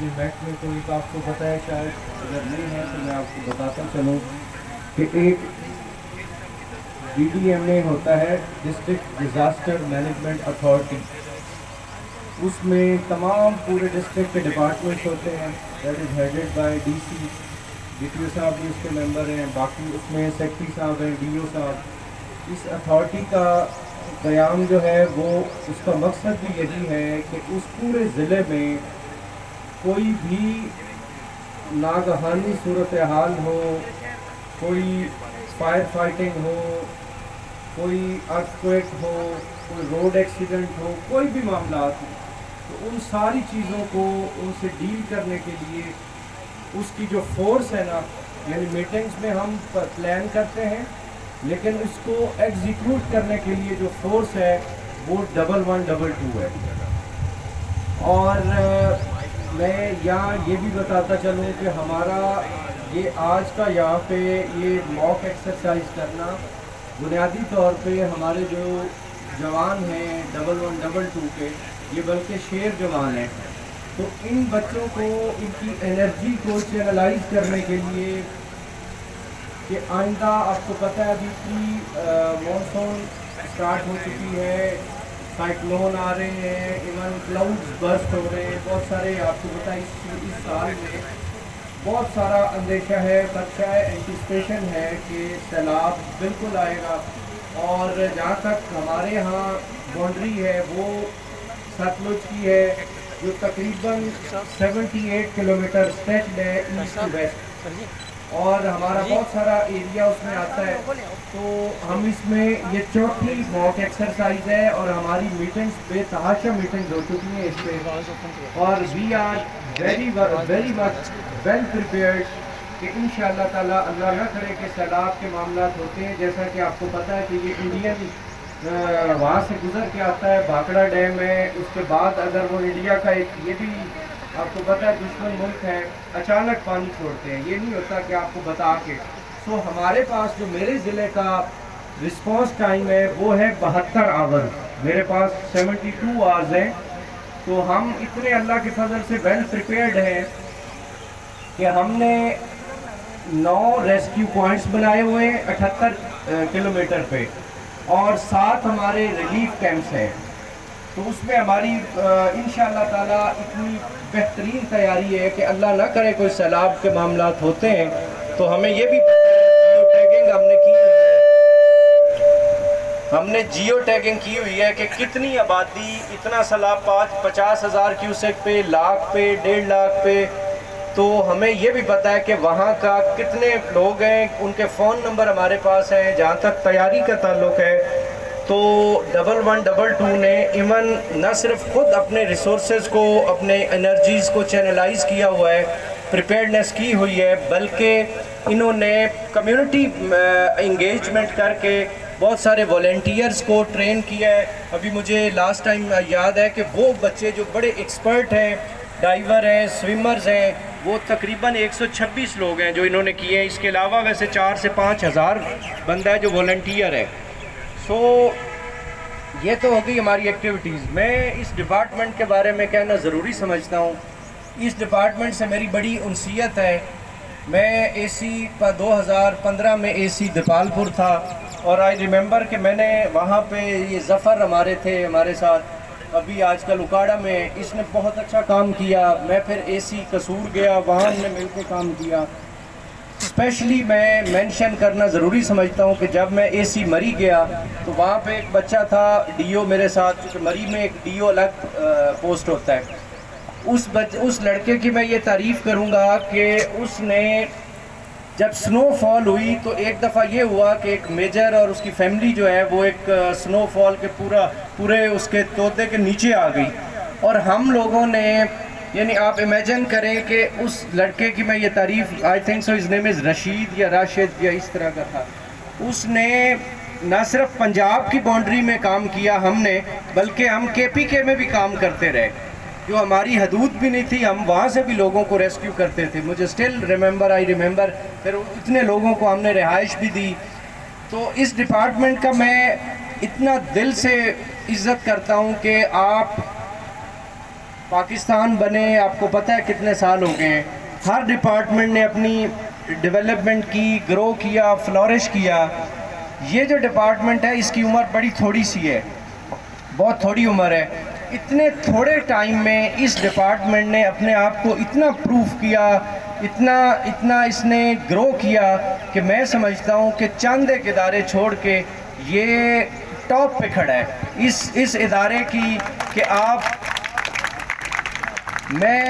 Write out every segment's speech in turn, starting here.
یہ میٹ میں تو ایک آپ کو پتہ ہے شاید، اگر نہیں ہے تو میں آپ کو بتاتا چلوں کہ ایک DDMA ہوتا ہے، ڈسٹرکٹ ڈیزاسٹر مینجمنٹ اتھارٹی. اس میں تمام پورے ڈسٹرکٹ کے ڈپارٹمنٹس ہوتے ہیں. That is headed by DC. DPO صاحب بھی اس کے ممبر ہیں، باقی اس میں سیکٹری صاحب ہیں، DO صاحب. اس اتھارٹی کا قیام جو ہے وہ اس کا مقصد بھی یہی ہے کہ اس پورے ضلع میں کوئی بھی ناگہانی صورتحال ہو، کوئی فائر فائٹنگ ہو، کوئی ارتھکویک ہو، کوئی روڈ ایکسیڈنٹ ہو، کوئی بھی معاملات ہوں، تو ان ساری چیزوں کو ان سے ڈیل کرنے کے لیے اس کی جو فورس ہے نا، یعنی میٹنگز میں ہم پلان کرتے ہیں لیکن اس کو ایگزیکیوٹ کرنے کے لیے جو فورس ہے وہ 1112 ہے. اور میں یہاں یہ بھی بتاتا چلوں کہ ہمارا یہ آج کا یہاں پہ یہ موک ایکسرسائز کرنا بنیادی طور پہ ہمارے جو جوان ہیں 1112 کے، یہ بلکہ شیر جوان ہیں، تو ان بچوں کو ان کی انرجی کو چینلائز کرنے کے لیے کہ آئندہ آپ کو پتہ ہے ابھی کی مانسون سٹارٹ ہو چکی ہے، سائیکلون آ رہے ہیں، ایون کلاؤڈز برسٹ ہو رہے ہیں، بہت سارے آپ کو پتہ ہے اس سال میں بہت سارا اندیشہ ہے، خدشہ ہے، اینٹیسپیشن ہے کہ سیلاب بالکل آئے گا. اور جہاں تک ہمارے ہاں باؤنڈری ہے وہ ستلج کی ہے جو تقریباً 78 کلومیٹر اسٹریچڈ ہے ایسٹ ٹو ویسٹ، اور ہمارا بہت سارا ایریا اس میں آتا ہے. تو ہم اس میں یہ چوتھی موک ایکسرسائز ہے اور ہماری میٹنگز بے تحاشا میٹنگز ہو چکی ہیں اس پہ، اور we are very much well prepared کہ انشاءاللہ تعالیٰ اللہ نہ کرے کہ سیلاب کے معاملات ہوتے ہیں. جیسا کہ آپ کو پتہ ہے کہ یہ انڈین وہاں سے گزر کے آتا ہے، بھاکڑا ڈیم ہے، اس کے بعد اگر وہ انڈیا کا ایک یہ بھی آپ کو پتہ ہے دشمن ملک ہے، اچانک پانی چھوڑتے ہیں، یہ نہیں ہوتا کہ آپ کو بتا کے. سو ہمارے پاس جو میرے ضلع کا رسپانس ٹائم ہے وہ ہے 72 آور، میرے پاس 72 آورز ہیں. تو ہم اتنے اللہ کے فضل سے ویل پریپیئرڈ ہیں کہ ہم نے 9 ریسکیو پوائنٹس بنائے ہوئے ہیں 78 کلومیٹر پہ، اور 7 ہمارے ریلیف کیمپس ہیں. تو اس میں ہماری انشاءاللہ تعالیٰ اتنی بہترین تیاری ہے کہ اللہ نہ کرے کوئی سیلاب کے معاملات ہوتے ہیں تو ہمیں یہ بھی جیو ٹیگنگ ہم نے کی ہوئی ہے، ہم نے جیو ٹیگنگ کی ہوئی ہے کہ کتنی آبادی، اتنا سیلاب 50,000 کیوسیک پہ، لاکھ پہ، 1.5 لاکھ پہ. تو ہمیں یہ بھی پتہ ہے کہ وہاں کا کتنے لوگ ہیں، ان کے فون نمبر ہمارے پاس ہیں. جہاں تک تیاری کا تعلق ہے تو 1112 نے ایون نہ صرف خود اپنے ریسورسز کو، اپنے انرجیز کو چینلائز کیا ہوا ہے، پریپیئرڈنس کی ہوئی ہے، بلکہ انہوں نے کمیونٹی انگیجمنٹ کر کے بہت سارے والنٹیئرز کو ٹرین کیا ہے. ابھی مجھے لاسٹ ٹائم یاد ہے کہ وہ بچے جو بڑے ایکسپرٹ ہیں، ڈائیور ہیں، سویمرز ہیں، وہ تقریباً 126 لوگ ہیں جو انہوں نے کیے ہیں. اس کے علاوہ ویسے 4 سے 5 ہزار بندہ ہے جو والنٹیئر ہے. سو یہ تو ہوگی ہماری ایکٹیویٹیز. میں اس ڈپارٹمنٹ کے بارے میں کہنا ضروری سمجھتا ہوں، اس ڈپارٹمنٹ سے میری بڑی انسیت ہے. میں AC 2015 میں AC دیپال پور تھا، اور آئی ریممبر کہ میں نے وہاں پہ یہ ظفر ہمارے تھے ہمارے ساتھ ابھی آج کل اکاڑا میں، اس نے بہت اچھا کام کیا. میں پھر AC قصور گیا، وہاں ہم نے مل کے کام کیا. اسپیشلی میں مینشن کرنا ضروری سمجھتا ہوں کہ جب میں AC مری گیا تو وہاں پہ ایک بچہ تھا DO میرے ساتھ، کیونکہ مری میں ایک DO الگ پوسٹ ہوتا ہے. اس لڑکے کی میں یہ تعریف کروں گا کہ اس نے جب سنو فال ہوئی تو ایک دفعہ یہ ہوا کہ ایک میجر اور اس کی فیملی جو ہے وہ ایک سنو فال کے پورے اس کے طوطے کے نیچے آ گئی. اور ہم لوگوں نے، یعنی آپ امیجن کریں کہ اس لڑکے کی میں یہ تعریف، I think so his name is Rasheed یا راشد یا اس طرح کا تھا، اس نے نہ صرف پنجاب کی باؤنڈری میں کام کیا ہم نے، بلکہ ہم KPK میں بھی کام کرتے رہے، جو ہماری حدود بھی نہیں تھی. ہم وہاں سے بھی لوگوں کو ریسکیو کرتے تھے. مجھے آئی ریممبر پھر اتنے لوگوں کو ہم نے رہائش بھی دی. تو اس ڈپارٹمنٹ کا میں اتنا دل سے عزت کرتا ہوں کہ آپ پاکستان بنے آپ کو پتہ ہے کتنے سال ہو گئے ہیں، ہر ڈپارٹمنٹ نے اپنی ڈیولپمنٹ کی، گرو کیا، فلورش کیا. یہ جو ڈپارٹمنٹ ہے اس کی عمر بڑی تھوڑی سی ہے، بہت تھوڑی عمر ہے. اتنے تھوڑے ٹائم میں اس ڈپارٹمنٹ نے اپنے آپ کو اتنا پروف کیا، اتنا اس نے گرو کیا کہ میں سمجھتا ہوں کہ چند ایک ادارے چھوڑ کے یہ ٹاپ پہ کھڑا ہے اس ادارے کی. کہ میں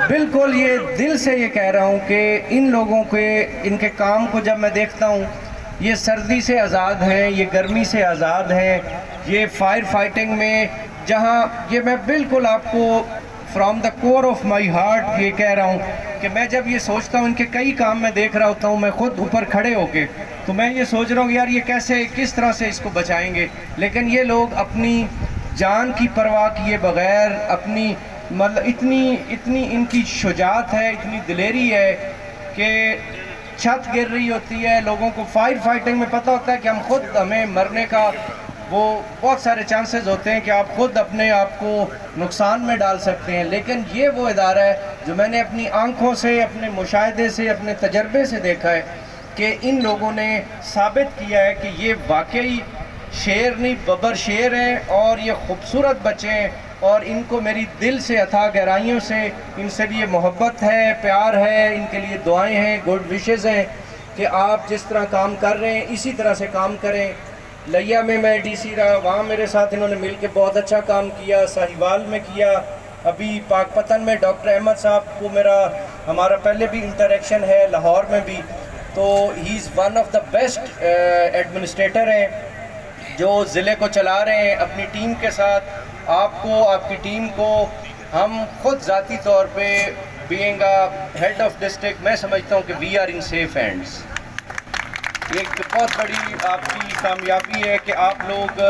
بالکل یہ دل سے یہ کہہ رہا ہوں کہ ان لوگوں کے ان کے کام کو جب میں دیکھتا ہوں، یہ سردی سے آزاد ہیں، یہ گرمی سے آزاد ہیں، یہ فائر فائٹنگ میں جہاں یہ میں بالکل آپ کو from the core of my heart یہ کہہ رہا ہوں کہ میں جب یہ سوچتا ہوں ان کے کئی کام میں دیکھ رہا ہوتا ہوں میں خود اوپر کھڑے ہو کے، تو میں یہ سوچ رہا ہوں یار یہ کس طرح سے اس کو بچائیں گے. لیکن یہ لوگ اپنی جان کی پرواہ کیے بغیر اپنی مطلب اتنی ان کی شجاعت ہے، اتنی دلیری ہے کہ چھت گر رہی ہوتی ہے، لوگوں کو فائر فائٹنگ میں پتہ ہوتا ہے کہ ہمیں مرنے کا وہ بہت سارے چانسز ہوتے ہیں کہ آپ خود اپنے آپ کو نقصان میں ڈال سکتے ہیں. لیکن یہ وہ ادارہ ہے جو میں نے اپنی آنکھوں سے، اپنے مشاہدے سے، اپنے تجربے سے دیکھا ہے کہ ان لوگوں نے ثابت کیا ہے کہ یہ واقعی شیر نہیں ببر شیر ہیں، اور یہ خوبصورت بچے ہیں، اور ان کو میری دل سے اتھا گہرائیوں سے ان سے بھی یہ محبت ہے، پیار ہے، ان کے لیے دعائیں ہیں، گڈ وشز ہیں کہ آپ جس طرح کام کر رہے ہیں اسی طرح سے کام کریں. لیا میں ڈی سی رہا، وہاں میرے ساتھ انہوں نے مل کے بہت اچھا کام کیا، ساہیوال میں کیا، ابھی پاک پتن میں ڈاکٹر احمد صاحب کو ہمارا پہلے بھی انٹریکشن ہے، لاہور میں بھی. تو ہی is one of the best administrator ہیں جو ضلع کو چلا رہے ہیں اپنی ٹیم کے ساتھ. آپ کو، آپ کی ٹیم کو ہم خود ذاتی طور پہ بینگ ہیڈ آف ڈسٹرکٹ میں سمجھتا ہوں کہ we are in safe hands. یہ ایک بہت بڑی آپ کی کامیابی ہے کہ آپ لوگ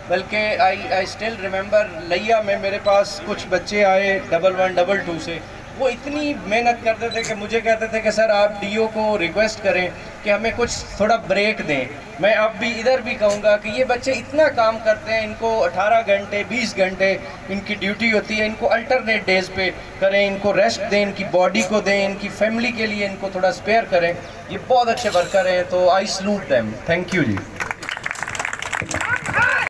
بلکہ آئی اسٹل ریممبر لیا میں میرے پاس کچھ بچے آئے 11 22 سے، وہ اتنی محنت کرتے تھے کہ مجھے کہتے تھے کہ سر آپ ڈی او کو ریکویسٹ کریں کہ ہمیں کچھ تھوڑا بریک دیں. میں اب بھی ادھر بھی کہوں گا کہ یہ بچے اتنا کام کرتے ہیں، ان کو 18 گھنٹے 20 گھنٹے ان کی ڈیوٹی ہوتی ہے، ان کو الٹرنیٹ ڈیز پہ کریں، ان کو ریسٹ دیں، ان کی باڈی کو دیں، ان کی فیملی کے لیے ان کو تھوڑا سپیئر کریں. یہ بہت اچھے ورکر ہیں، تو I salute them. Thank you G.